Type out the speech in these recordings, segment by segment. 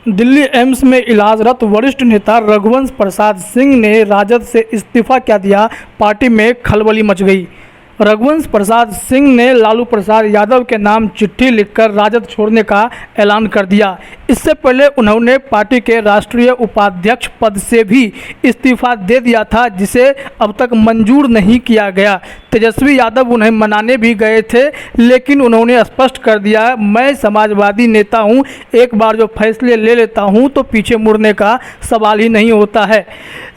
Delhi AIIMS में इलाजरत वरिष्ठ नेता रघुवंश प्रसाद सिंह ने राजद से इस्तीफा क्या दिया, पार्टी में खलबली मच गई। रघुवंश प्रसाद सिंह ने लालू प्रसाद यादव के नाम चिट्ठी लिखकर राजद छोड़ने का ऐलान कर दिया। इससे पहले उन्होंने पार्टी के राष्ट्रीय उपाध्यक्ष पद से भी इस्तीफा दे दिया था, जिसे अब तक मंजूर नहीं किया गया। तेजस्वी यादव उन्हें मनाने भी गए थे, लेकिन उन्होंने स्पष्ट कर दिया, मैं समाजवादी नेता हूं, एक बार जो फैसले ले लेता हूं तो पीछे मुड़ने का सवाल ही नहीं होता है।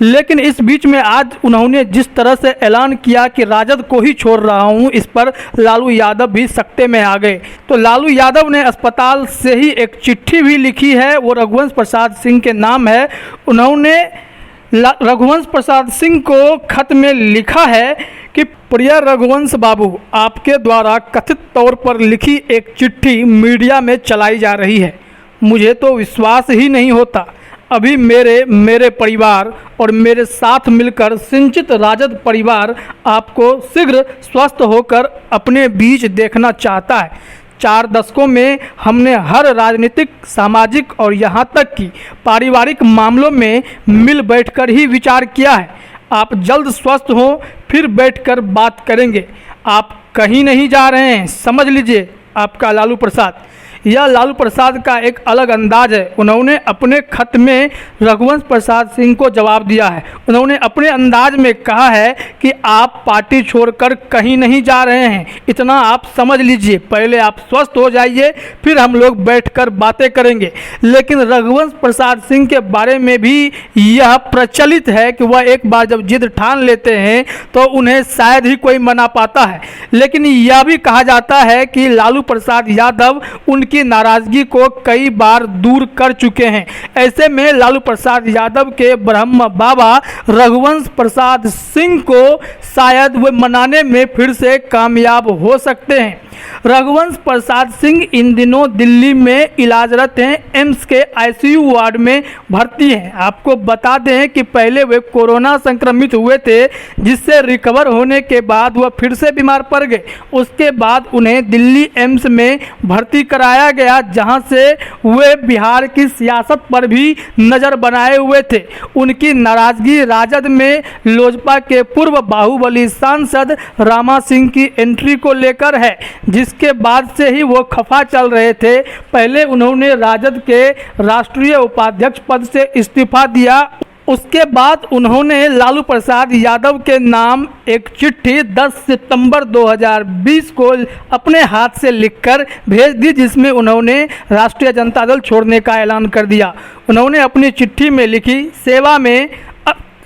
लेकिन इस बीच में आज उन्होंने जिस तरह से ऐलान किया कि राजद को ही छोड़ रहा हूं, इस पर लालू यादव भी सख्ते में आ गए। तो लालू यादव ने अस्पताल से ही एक चिट्ठी भी लिखी है, वो रघुवंश प्रसाद सिंह के नाम है। उन्होंने रघुवंश प्रसाद सिंह को खत में लिखा है कि प्रिय रघुवंश बाबू, आपके द्वारा कथित तौर पर लिखी एक चिट्ठी मीडिया में चलाई जा रही है। मुझे तो विश्वास ही नहीं होता। अभी मेरे परिवार और मेरे साथ मिलकर सिंचित राजद परिवार आपको शीघ्र स्वस्थ होकर अपने बीच देखना चाहता है। 4 दशकों में हमने हर राजनीतिक, सामाजिक और यहाँ तक कि पारिवारिक मामलों में मिल बैठकर ही विचार किया है। आप जल्द स्वस्थ हों, फिर बैठकर बात करेंगे। आप कहीं नहीं जा रहे हैं, समझ लीजिए। आपका लालू प्रसाद। यह लालू प्रसाद का एक अलग अंदाज है। उन्होंने अपने खत में रघुवंश प्रसाद सिंह को जवाब दिया है। उन्होंने अपने अंदाज में कहा है कि आप पार्टी छोड़कर कहीं नहीं जा रहे हैं, इतना आप समझ लीजिए। पहले आप स्वस्थ हो जाइए, फिर हम लोग बैठकर बातें करेंगे। लेकिन रघुवंश प्रसाद सिंह के बारे में भी यह प्रचलित है कि वह एक बार जब जिद ठान लेते हैं तो उन्हें शायद ही कोई मना पाता है। लेकिन यह भी कहा जाता है कि लालू प्रसाद यादव उनकी नाराजगी को कई बार दूर कर चुके हैं। ऐसे में लालू प्रसाद यादव के ब्रह्म बाबा रघुवंश प्रसाद सिंह को शायद वे मनाने में फिर से कामयाब हो सकते हैं। रघुवंश प्रसाद सिंह इन दिनों दिल्ली में इलाजरत हैं, एम्स के आईसीयू वार्ड में भर्ती हैं। आपको बता दें कि पहले वे कोरोना संक्रमित हुए थे, जिससे रिकवर होने के बाद वह फिर से बीमार पड़ गए। उसके बाद उन्हें दिल्ली एम्स में भर्ती कराया गया, जहां से वे बिहार की सियासत पर भी नज़र बनाए हुए थे। उनकी नाराजगी राजद में लोजपा के पूर्व बाहुबली सांसद रामा सिंह की एंट्री को लेकर है, जिसके बाद से ही वो खफा चल रहे थे। पहले उन्होंने राजद के राष्ट्रीय उपाध्यक्ष पद से इस्तीफा दिया। उसके बाद उन्होंने लालू प्रसाद यादव के नाम एक चिट्ठी 10 सितंबर 2020 को अपने हाथ से लिखकर भेज दी, जिसमें उन्होंने राष्ट्रीय जनता दल छोड़ने का ऐलान कर दिया। उन्होंने अपनी चिट्ठी में लिखी, सेवा में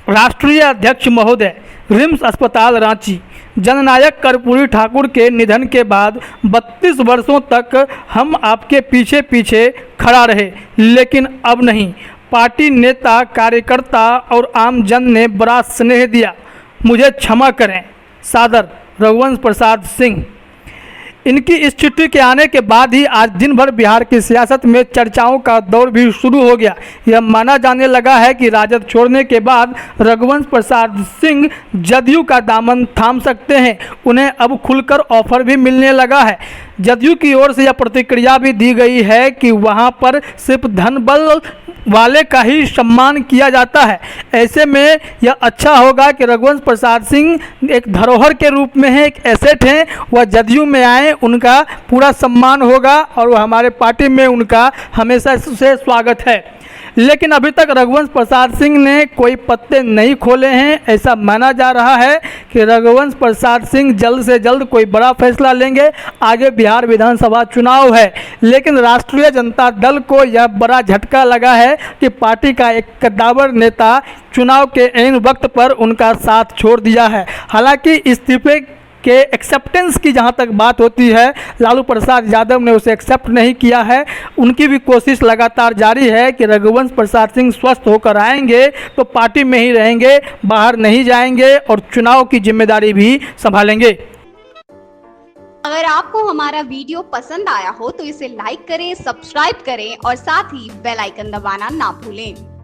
राष्ट्रीय अध्यक्ष महोदय, रिम्स अस्पताल रांची। जननायक कर्पूरी ठाकुर के निधन के बाद 32 वर्षों तक हम आपके पीछे पीछे खड़ा रहे, लेकिन अब नहीं। पार्टी नेता, कार्यकर्ता और आम जन ने बड़ा स्नेह दिया। मुझे क्षमा करें। सादर, रघुवंश प्रसाद सिंह। इनकी इस चिट्ठी के आने के बाद ही आज दिन भर बिहार की सियासत में चर्चाओं का दौर भी शुरू हो गया। यह माना जाने लगा है कि राजद छोड़ने के बाद रघुवंश प्रसाद सिंह जदयू का दामन थाम सकते हैं। उन्हें अब खुलकर ऑफर भी मिलने लगा है। जदयू की ओर से यह प्रतिक्रिया भी दी गई है कि वहां पर सिर्फ धन बल वाले का ही सम्मान किया जाता है। ऐसे में यह अच्छा होगा कि रघुवंश प्रसाद सिंह एक धरोहर के रूप में है, एक एसेट हैं। वह जदयू में आए, उनका पूरा सम्मान होगा और वह हमारे पार्टी में उनका हमेशा से स्वागत है। लेकिन अभी तक रघुवंश प्रसाद सिंह ने कोई पत्ते नहीं खोले हैं। ऐसा माना जा रहा है कि रघुवंश प्रसाद सिंह जल्द से जल्द कोई बड़ा फैसला लेंगे। आगे बिहार विधानसभा चुनाव है, लेकिन राष्ट्रीय जनता दल को यह बड़ा झटका लगा है कि पार्टी का एक कद्दावर नेता चुनाव के ऐन वक्त पर उनका साथ छोड़ दिया है। हालांकि इस्तीफे के एक्सेप्टेंस की जहां तक बात होती है, लालू प्रसाद यादव ने उसे एक्सेप्ट नहीं किया है। उनकी भी कोशिश लगातार जारी है कि रघुवंश प्रसाद सिंह स्वस्थ होकर आएंगे तो पार्टी में ही रहेंगे, बाहर नहीं जाएंगे और चुनाव की जिम्मेदारी भी संभालेंगे। अगर आपको हमारा वीडियो पसंद आया हो तो इसे लाइक करें, सब्सक्राइब करें और साथ ही बेल आइकन दबाना ना भूलें।